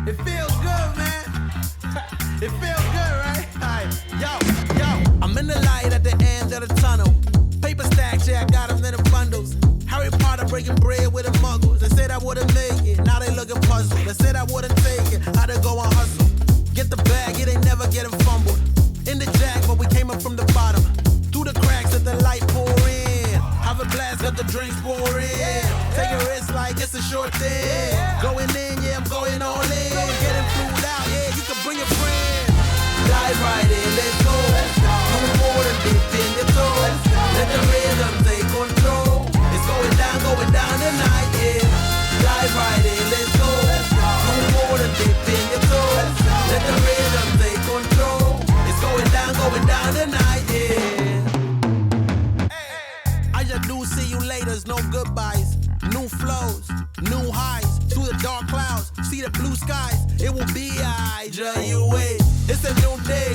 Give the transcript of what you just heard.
It feels good, man. It feels good, right? Alright, yo. I'm in the light at the end of the tunnel. Paper stacks, yeah, I got them in the bundles. Harry Potter breaking bread with the muggles. They said I wouldn't make it, now they looking puzzled. They said I wouldn't take it, I to go and hustle. Get the bag, it ain't never getting fumbled. In the jack, but we came up from the bottom. Through the cracks, let the light pour in. Have a blast, let the drinks pour in. Take a risk like it's a short thing. Going in, yeah, I'm going all in. Getting flued out, yeah, you can bring a friend. Dive right in, let's go. No more than dip in your toe. Let the rhythm take control. It's going down tonight, yeah. Dive right in, let's go. No more than dip in your toe. Let the rhythm take control. It's going down tonight, yeah. I just do see you later, no goodbyes. New flows, new highs. Through the dark clouds, see the blue skies. It will be I, just you wait. It's a new day.